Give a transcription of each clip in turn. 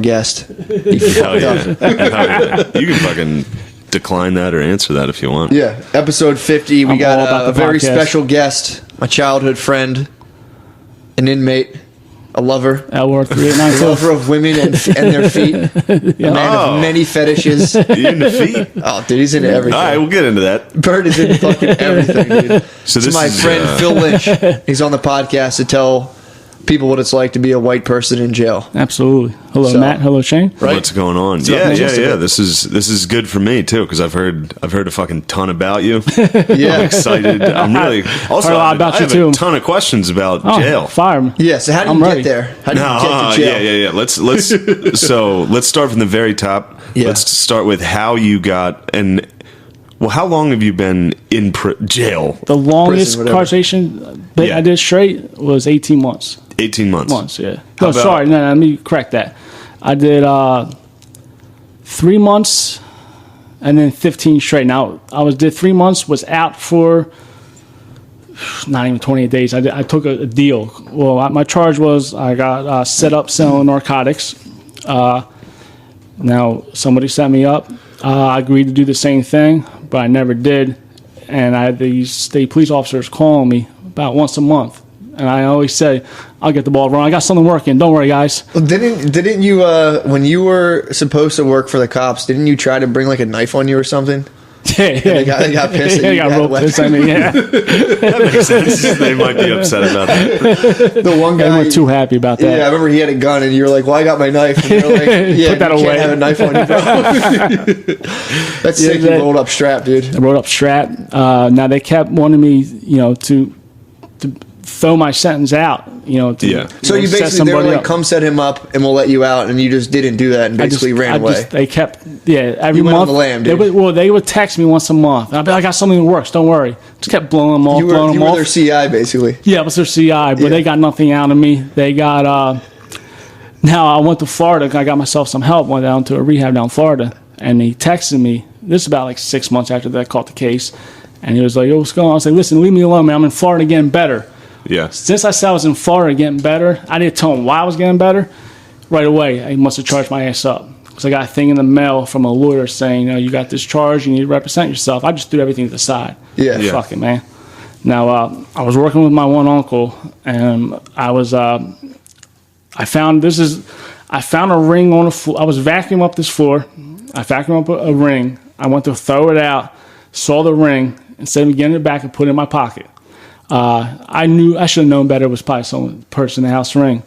guest. Hell yeah. You can fucking decline that or answer that if you want. Yeah, episode 50. We I'm all got about a the very podcast. special guest, my childhood friend, an inmate, a lover. Elwar A 3892. lover of women and their feet. A man of many fetishes. You into feet? Oh, dude, he's into everything. All right, we'll get into that. Bird is into fucking everything, dude. So This this is my is, friend Phil Lynch. He's on the podcast to tell people what it's like to be a white person in jail. Absolutely. Hello, So- Matt. Hello, Shane. Right? What's going on? So Yeah. just a- This is good for me too because I've heard a fucking ton about you. Yeah. I'm excited. I'm really also Heard a lot I about you, have too. a ton of questions about Oh, jail. fire me. Yeah, so how do you I'm get ready. there? How do you No, get to jail? yeah. Let's so let's start from the very top. Yeah. Let's start with how you got and well, how long have you been in jail? The longest whatever. incarceration that Yeah. I did straight was 18 months. 18 months. Yeah. How No, about- sorry. No, let me correct that. I did 3 months and then 15 straight. Now, did 3 months, was out for not even 28 days. I took a deal. Well, my charge was I got set up selling narcotics. Now, somebody set me up. I agreed to do the same thing, but I never did. And I had these state police officers calling me about once a month. And I always say, I'll get the ball rolling. I got something working. Don't worry, guys. Well, didn't you when you were supposed to work for the cops? Didn't you try to bring like a knife on you or something? Yeah, They got pissed at They you. got had real weapons. pissed at me, yeah. That makes sense. They might be upset about that. The one They guy. weren't too happy about that. Yeah, I remember he had a gun, and you were like, "Well, I got my knife." And they're like, "Yeah, Put that you away. can't have a knife on you, bro." That's sick. You that- rolled up strap, dude. I wrote up strap. Now they kept wanting me, to throw my sentence out, Yeah. So you set basically they were somebody like, up. "Come set him up, and we'll let you out," and you just didn't do that, and basically ran away. They kept, every You went on month. the lam, they dude. they would text me once a month. I'd be like, I got something that works. Don't worry. Just kept blowing them off, you blowing were them off. their CI, basically. Yeah, it was their CI, but Yeah. they got nothing out of me. They got, now I went to Florida. I got myself some help, went down to a rehab down in Florida, and he texted me. This is about like 6 months after that I caught the case. And he was like, yo, what's going on? I was like, listen, leave me alone, man. I'm in Florida getting better. Yeah. Since I said I was in Florida getting better, I didn't tell him why I was getting better. Right away, I must have charged my ass up. Because I got a thing in the mail from a lawyer saying, you got this charge, you need to represent yourself. I just threw everything to the side. Yeah. Yeah. Fuck it, man. Now, I was working with my one uncle, and I was, I found a ring on the floor. I was vacuuming up this floor. I vacuumed up a ring. I went to throw it out, saw the ring, instead of getting it back and put it in my pocket. I knew I should have known better. It was probably some person in the house ring.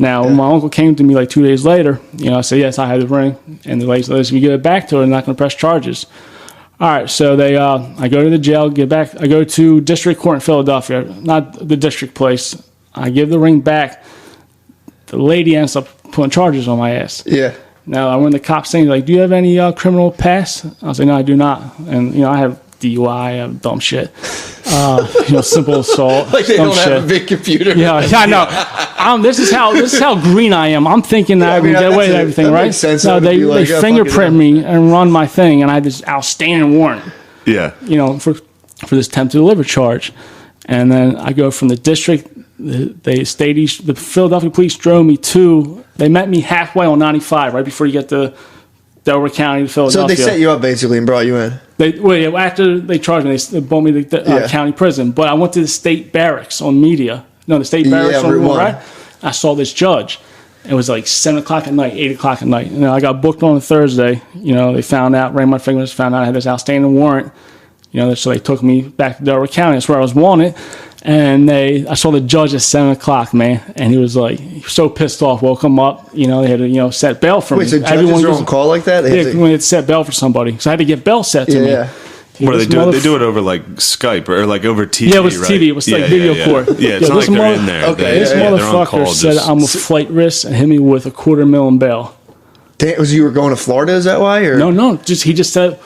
Now, when my uncle came to me like 2 days later, I said, yes, I had the ring. And the lady said, if you give it back to her, they're not going to press charges. All right, so I go to the jail, get back. I go to district court in Philadelphia, not the district place. I give the ring back. The lady ends up putting charges on my ass. Yeah. Now, when the cops saying, like, do you have any criminal past? I was like, no, I do not. And, I have DUI, I have dumb shit. Simple assault. Like they dumb don't shit. have a big computer. Yeah, I know. This is how green I am. I'm thinking that I can get away with everything, that right? makes sense. No, That would they be like, they yeah, fingerprint fuck it. me and run my thing, and I had this outstanding warrant, Yeah. for this attempt to deliver charge. And then I go from the district. The Philadelphia police drove me to. They met me halfway on 95, right before you get to Delaware County to So Philadelphia. they set you up basically and brought you in. After they charged me, they brought me to the Yeah. county prison. But I went to the state barracks on media. No, the state barracks on Route 1. right? I saw this judge. It was like 7 o'clock at night, 8 o'clock at night. I got booked on a Thursday. They found out, ran my fingers, found out I had this outstanding warrant. So they took me back to Delaware County. That's where I was wanted. And I saw the judge at 7 o'clock, man. And he was like, so pissed off. Woke him up. They had to, set bail for me. Wait, so judges are on call like that? They Yeah, have to- we had to set bail for somebody. So I had to get bail set to me. yeah. What do they This do? They motherf- do it over like Skype or like over TV. Yeah, it was right? TV. It was like Yeah, video yeah. court. Yeah, it's Yeah, not this like they're mother- in there. Okay, This yeah, they're on motherfucker call. said just- I'm a flight risk and hit me with a $250,000 bail. Damn, you were going to Florida? Is that why? Or? No. He just said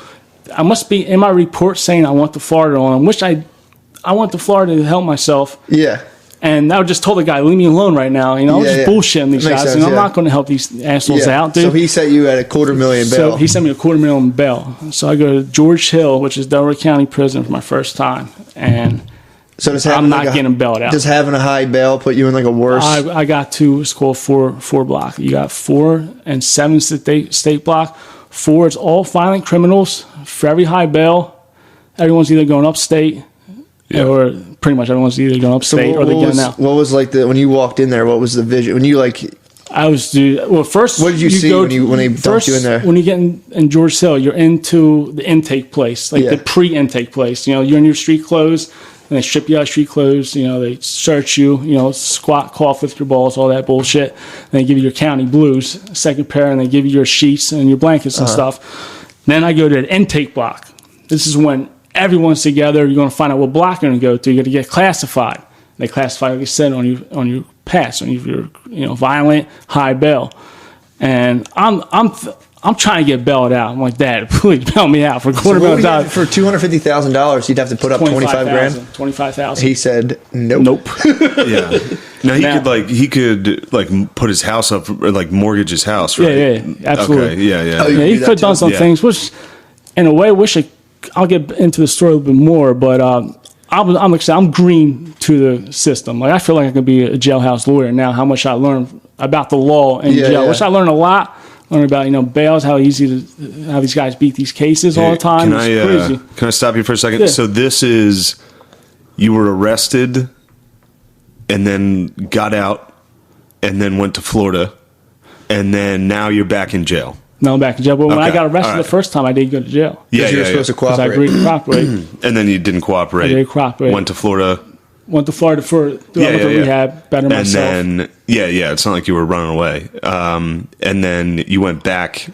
I must be in my report saying I went to Florida on him. Which I went to Florida to help myself. Yeah. And I just told the guy, leave me alone right now. I'm Yeah, just yeah. bullshitting these Makes guys. sense, I'm yeah. not going to help these assholes out, dude. So he set you at a $250,000 bail. So he sent me a $250,000 bail. So I go to George Hill, which is Delaware County Prison, for my first time. And So does I'm not getting bailed out. Does having a high bail put you in like a worse? I got two. It's called four block. You got 4 and 7 state block. 4 is all violent criminals. Very high bail. Everyone's either going upstate, or pretty much everyone's either going upstate or they're getting out. What was like when you walked in there? What was the vision when you like? First. What did you see when they dumped you in there? When you get in George Hill, you're into the intake place, like the pre-intake place. You know, you're in your street clothes, and they strip you out of street clothes. You know, they search you. You know, squat, cough, lift your balls, all that bullshit. And they give you your county blues, second pair, and they give you your sheets and your blankets and stuff. Then I go to the intake block. This is when everyone's together. You're going to find out what block you're going to go to. You're going to get classified. They classify, like I said, on your pass, on your violent, high bail. And I'm trying to get bailed out. I'm like, Dad, please bail me out for $250,000. For $250,000, you'd have to put up 25 grand. 25,000. He said nope. Yeah. Now he could put his house up, or like mortgage his house, right? Yeah, absolutely. Okay. Yeah. Oh, He could have done some things, which in a way, I'll get into the story a little bit more, but I'm green to the system. Like I feel like I could be a jailhouse lawyer now. How much I learned about the law in jail, which I learned a lot. Learned about bails, how these guys beat these cases all the time. Crazy. Can I stop you for a second? Yeah. So this is, you were arrested, and then got out, and then went to Florida, and then now you're back in jail. No, I'm back in jail. But when I got arrested the first time, I did go to jail. Yeah, you were supposed to cooperate. I agreed to cooperate. And then you didn't cooperate. I did cooperate. Went to Florida. Went to Florida for rehab, better myself. And then, it's not like you were running away. And then you went back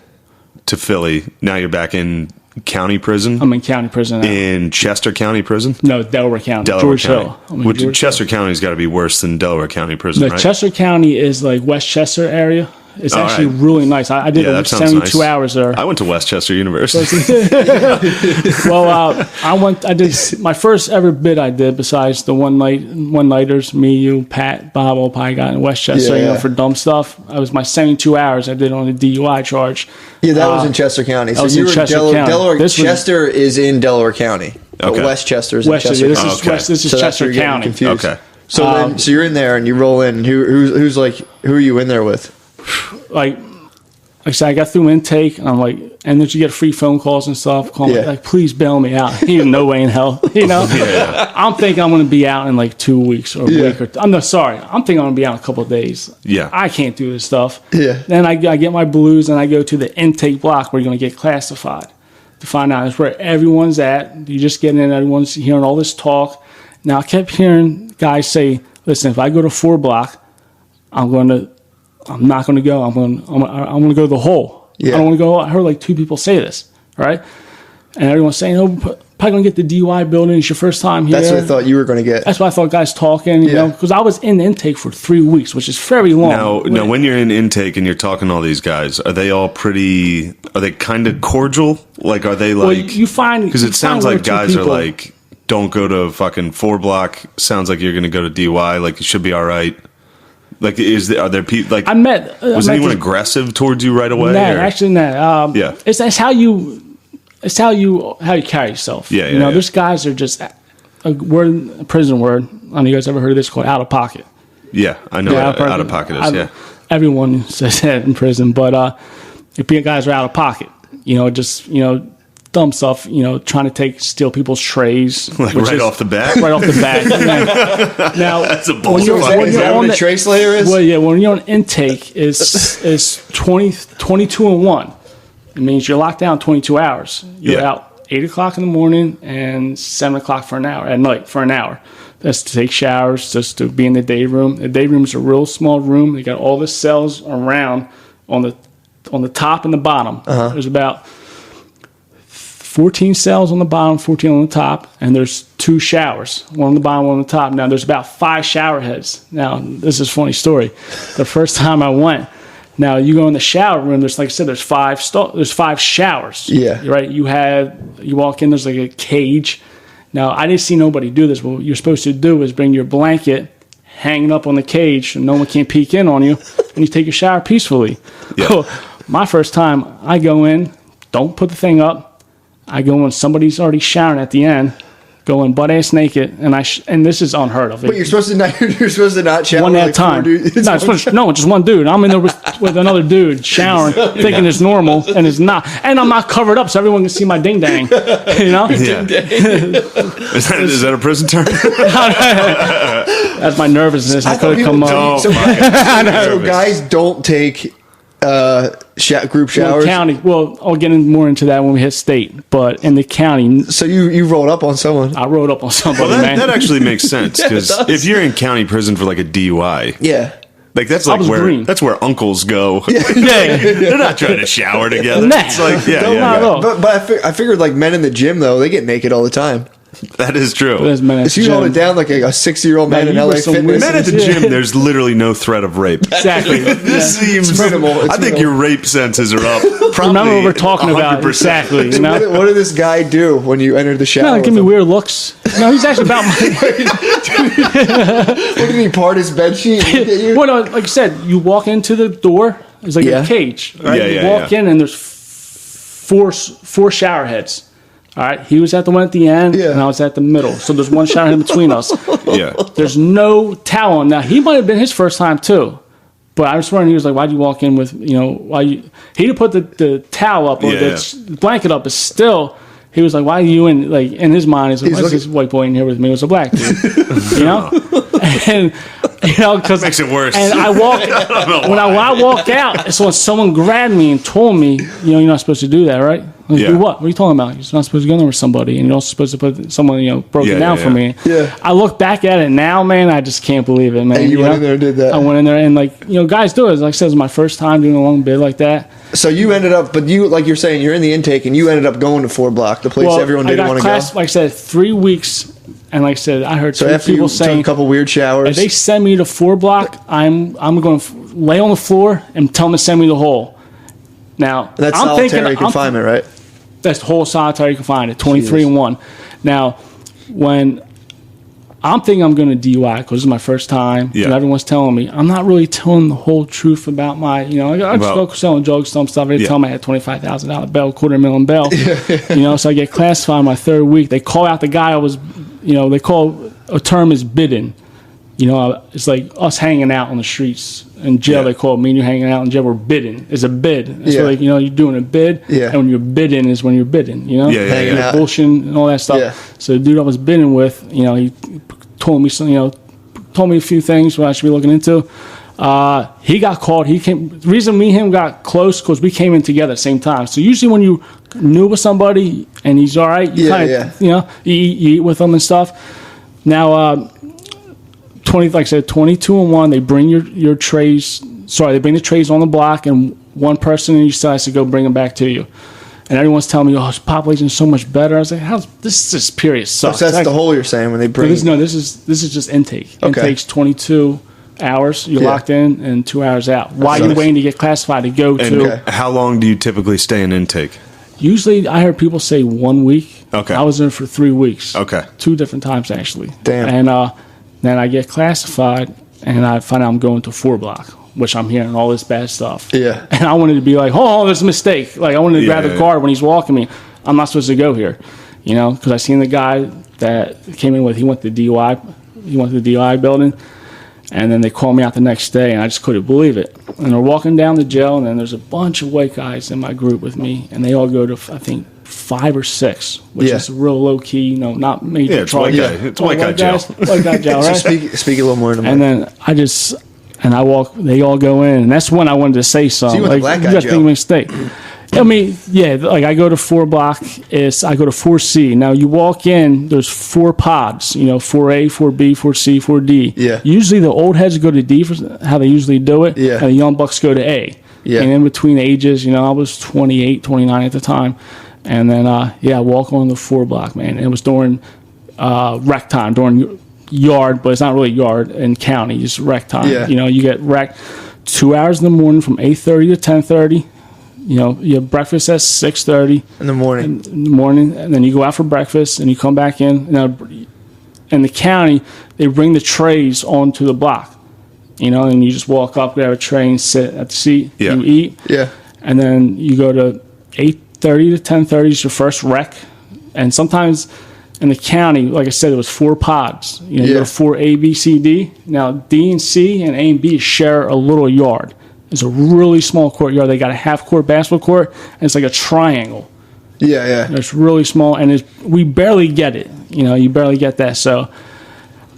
to Philly. Now you're back in county prison. I'm in county prison now. In Chester County Prison? No, Delaware County. Delaware George County. Hill. Chester County's got to be worse than Delaware County Prison, right? Chester County is like Westchester area. It's actually really nice. I did 72 hours there. I went to Westchester University. Well, I did my first ever bid I did besides the one-nighters, me, you, Pat, Bob, all probably got in Westchester, for dumb stuff. I was my 72 hours I did on a DUI charge. Yeah, that was in Chester County. So was in Chester County. Chester is in Delaware County. But Westchester is in Chester County. This is Chester County. Confused. Okay. So you're in there and you roll in. Who are you in there with? Like I said, I got through intake, and I'm like, and then you get free phone calls and stuff. Calling like, please bail me out. No way in hell, I'm thinking I'm going to be out in like 2 weeks or a week or. I'm sorry. I'm thinking I'm going to be out in a couple of days. Yeah, I can't do this stuff. Yeah. Then I get my blues, and I go to the intake block where you're going to get classified to find out it's where everyone's at. You just get in, everyone's hearing all this talk. Now I kept hearing guys say, "Listen, if I go to 4 block, I'm not going to go. I'm going to go to the hole. Yeah. I don't want to go. I heard like 2 people say this, right? And everyone's saying, "Oh, probably going to get the DUI building. It's your first time here." That's what I thought you were going to get. That's what I thought guys talking, you know, because I was in intake for 3 weeks, which is very long. Now, when you're in intake and you're talking to all these guys, are they all are they kind of cordial? Like, are they like, you find, because it sounds like guys are like, don't go to fucking 4 block. Sounds like you're going to go to DUI. Like, it should be all right. Like, are there people like? Was anyone aggressive towards you right away? No, actually, no. It's how you carry yourself. Yeah, There's guys that are just a prison word. I don't know if you guys ever heard of this called out of pocket. Yeah, I know what out of pocket is. Everyone says that in prison, but if guys are out of pocket, dumb stuff, trying to steal people's trays. Like right off the bat? Right off the bat. Now, that's a bullshit. Is that what a tray slayer is? Well, when you're on intake, is 22 and 1. It means you're locked down 22 hours. You're out 8 o'clock in the morning and 7 o'clock at night for an hour. That's to take showers, just to be in the day room. The day room is a real small room. They got all the cells around on the top and the bottom. There's about 14 cells on the bottom, 14 on the top, and there's 2 showers, one on the bottom, one on the top. Now, there's about 5 shower heads. Now, this is a funny story. The first time I went, now you go in the shower room, there's, like I said, there's 5 showers. Yeah. Right? You walk in, there's like a cage. Now, I didn't see nobody do this, but what you're supposed to do is bring your blanket hanging up on the cage so no one can peek in on you, and you take a shower peacefully. Yeah. My first time, I go in, don't put the thing up. I go when somebody's already showering at the end, going butt ass naked, and this is unheard of. But you're supposed to not shower one at a like time. No, just one dude. I'm in there with another dude showering, thinking it's normal, and it's not. And I'm not covered up, so everyone can see my ding dang. You know? Yeah. Is that a prison term? That's my nervousness. I could have come up. So guys don't take group showers. County. Well, I'll get more into that when we hit state. But in the county, so you rolled up on someone. I rolled up on somebody. Well, man. that actually makes sense because if you're in county prison for like a DUI, yeah. Like that's like where uncles go. Yeah. They're not trying to shower together. Nah. It's like But I figured like men in the gym though, they get naked all the time. That is true. If you hold it down like a 60-year-old man in LA Fitness. Men at the gym, there's literally no threat of rape. Exactly. This seems minimal. I think your rape senses are up. Probably remember what we're talking 100%. About. Exactly. You know? What did this guy do when you entered the shower? No, give me weird looks. No, he's actually about my. What did he part his bed sheet? Well, no, like I said, you walk into the door. It's like a cage, right? You walk in and there's four shower heads. All right, he was at the one at the end, and I was at the middle. So there's one shower in between us. Yeah. There's no towel on. Now, he might have been his first time, too. But I was wondering, he was like, why'd you walk in with, he didn't put the towel up or the blanket up, but still, he was like, why are you in, like, in his mind, he's like, why is this white boy in here with me? It was a black dude, And, because. Makes it worse. And I when I walk out, so when someone grabbed me and told me, you're not supposed to do that, right? Like, do what? What are you talking about? You're not supposed to go there with somebody, and you're also supposed to put someone, broken down for me. Yeah. I look back at it now, man. I just can't believe it, man. And you went in there and did that. I went in there and guys do it. Like I said, it was my first time doing a long bid like that. So you ended up, but you, like you're saying, you're in the intake, and you ended up going to 4 Block, the place everyone didn't want to go. Like I said, 3 weeks, and like I said, I heard so after people saying saying a couple weird showers. If they send me to 4 Block, I'm going to lay on the floor and tell them to send me the hole. Now that's I'm solitary confinement, right? That's the whole solitary confinement, 23 and 1. Now, when I'm thinking I'm going to DUI because it's my first time, and everyone's telling me, I'm not really telling the whole truth about my, I just go selling drugs, some stuff. They tell me I had $25,000 bail, $250,000 bail. So I get classified my 3rd week. They call out the guy I was, they call a term is bidden. It's like us hanging out on the streets. In jail, they call it me and you hanging out in jail. We're bidding. It's a bid. It's like, you're doing a bid. Yeah. And when you're bidding is when you're bidding, Hanging out. Bullshit and all that stuff. Yeah. So the dude I was bidding with, he told me some, told me a few things what I should be looking into. He got called. The reason me and him got close because we came in together at the same time. So usually when you new with somebody and he's all right, you you eat with them and stuff. Now, 22 and 1, they bring your trays. Sorry, they bring the trays on the block, and one person in each side has to go bring them back to you. And everyone's telling me, "Oh, this population is so much better." I was like, this period sucks." So that's the hole you're saying when they bring. This is just intake. Okay. Intake's 22 hours. You're locked in, and 2 hours out. While you're waiting to get classified to go to. How long do you typically stay in intake? Usually, I heard people say 1 week. Okay. I was in for 3 weeks. Okay. 2 different times actually. Damn. And then I get classified, and I find out I'm going to 4 Block, which I'm hearing all this bad stuff. Yeah. And I wanted to be like, oh, there's a mistake. Like, I wanted to grab the guard when he's walking me. I'm not supposed to go here, because I seen the guy that came in with, he went to the DUI. He went to the DUI building, and then they called me out the next day, and I just couldn't believe it. And they're walking down the jail, and then there's a bunch of white guys in my group with me, and they all go to, I think, 5 or 6, which is real low key, not major charge. It's white guy jail. White guy jail, right? So speak a little more into And then I walk, they all go in, and that's when I wanted to say something. So you went to black guy jail. Mistake. I mean, like I go to 4 Block, I go to 4C. Now you walk in, there's 4 pods, 4A, 4B, 4C, 4D. Yeah. Usually the old heads go to D for how they usually do it, yeah. and the young bucks go to A. Yeah. And in between ages, I was 28, 29 at the time. And then, walk on the 4 Block, man. And it was during rec time, during yard, but it's not really yard in county, just rec time. Yeah. You get rec 2 hours in the morning from 8:30 to 10:30. You have breakfast at 6:30 in the morning. And then you go out for breakfast, and you come back in. Now, in the county, they bring the trays onto the block, and you just walk up, grab a tray, and sit at the seat. Yeah. You eat. Yeah. And then you go to 8:30 to 10:30 is your first rec, and sometimes in the county, like I said, it was 4 pods. You Yeah. go 4 A, B, C, D. Now D and C and A and B share a little yard. It's a really small courtyard. They got a half-court basketball court, and it's like a triangle. Yeah. It's really small, and we barely get it. You barely get that. So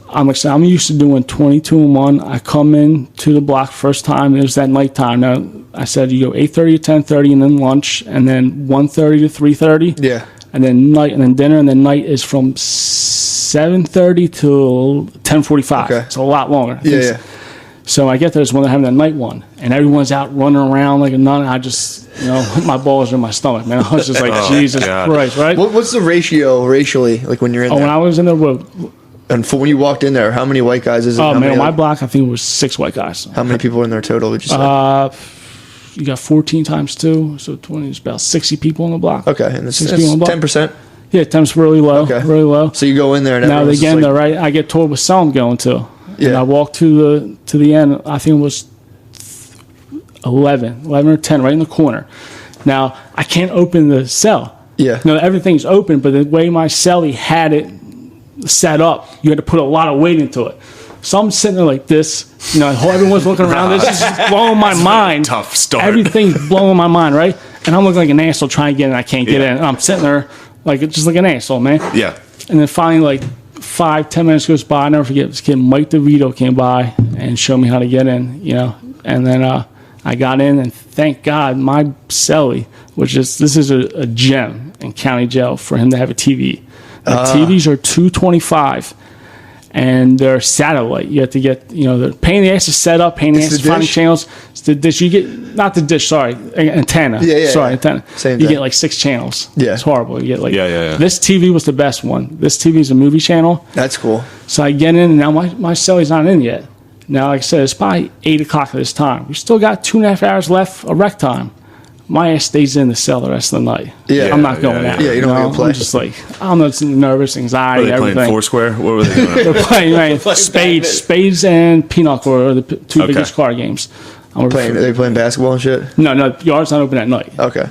I'm used to doing 22 and 1. I come in to the block first time. It was that nighttime. Now I said you go 8:30 to 10:30, and then lunch, and then 1:30 to 3:30. Yeah. And then night, and then dinner, and then night is from 7:30 to 10:45. Okay. It's a lot longer. Yeah. So I get there when they're having that night one, and everyone's out running around like a nun. I just, my balls are in my stomach, man. I was just like, Jesus Christ, right? What's the ratio racially, like when you're in there? When I was in there, And when you walked in there, how many white guys is it? oh man, on my block, I think it was 6 white guys. How many people in there total, would you say? You got 14 times 2, so 20 is about 60 people on the block. Okay, and it's 10%. 10%? Yeah, 10's really low, really low. So you go in there and now everyone's again, just though, right? I get told what cell I'm going to. Yeah. And I walk to the end. I think it was 11 or 10, right in the corner. Now I can't open the cell. Yeah. Everything's open, but the way my cellie had it set up, you had to put a lot of weight into it. So I'm sitting there like this, everyone's looking around. This is just blowing my mind. Tough start. Everything's blowing my mind, right? And I'm looking like an asshole trying to get in. I can't get in. And I'm sitting there just like an asshole, man. Yeah. And then finally, like 5-10 minutes goes by. I never forget this kid, Mike DeVito, came by and showed me how to get in, And then I got in, and thank God my cellie, this is a gem in county jail for him to have a TV. The TVs are $225, and they're satellite. You have to get, they're pain in the ass to set up, pain in the ass to find channels. It's the dish. You get, not the dish, sorry, antenna. Sorry, antenna. Same you thing. get like 6 channels. Yeah. It's horrible. You get like, Yeah. This TV was the best one. This TV is a movie channel. That's cool. So I get in, and now my cellie's not in yet. Now, like I said, it's probably 8 o'clock at this time. We still got 2.5 hours left of rec time. My ass stays in the cell the rest of the night. Yeah. I'm not going out. Yeah, you don't want to play. I'm just like, I don't know, it's nervous, anxiety, Were they everything. playing Foursquare? What were they doing? They're playing spades and pinochle are the 2 biggest card games. Are they playing basketball and shit? No, yard's not open at night. Okay.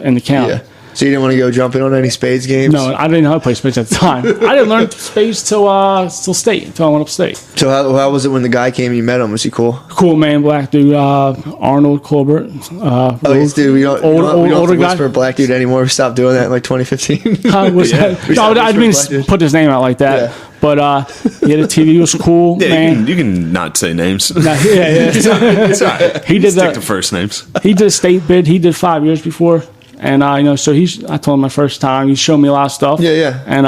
In the county. Yeah. So you didn't want to go jump in on any spades games? No, I didn't know how to play spades at the time. I didn't learn spades till state, until I went upstate. So how was it when the guy came and you met him? Was he cool? Cool man, black dude, Arnold Colbert. Yes, dude, we don't have to whisper black dude anymore. We stopped doing that in like 2015. No, I didn't mean to put his name out like that. Yeah. But the TV was cool, Yeah, man. you can not say names. It's all right. He did Stick to first names. He did a state bid. He did 5 years before. And so I told him my first time. He showed me a lot of stuff. Yeah. And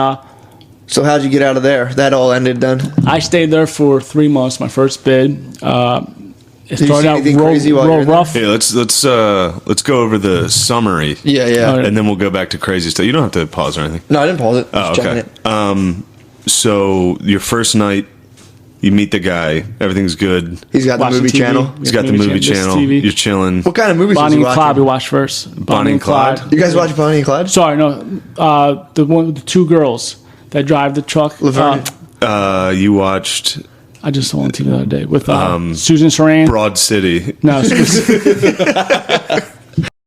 so how'd you get out of there? That all ended then? I stayed there for 3 months. My first bid. It started out real rough. Hey, let's go over the summary. Yeah. And then we'll go back to crazy stuff. You don't have to pause or anything. No, I didn't pause it. Oh, Just okay. checking it. So your first night, you meet the guy. Everything's good. He's got the movie channel. He's got the movie channel. You're chilling. What kind of movies Bonnie was you and watching? Clyde we watched first. Bonnie and Clyde. You guys watch Bonnie and Clyde? Sorry, no. The one with the 2 girls that drive the truck. Laverne. You watched I just saw on TV the other day with Susan Sarandon. Broad City. No,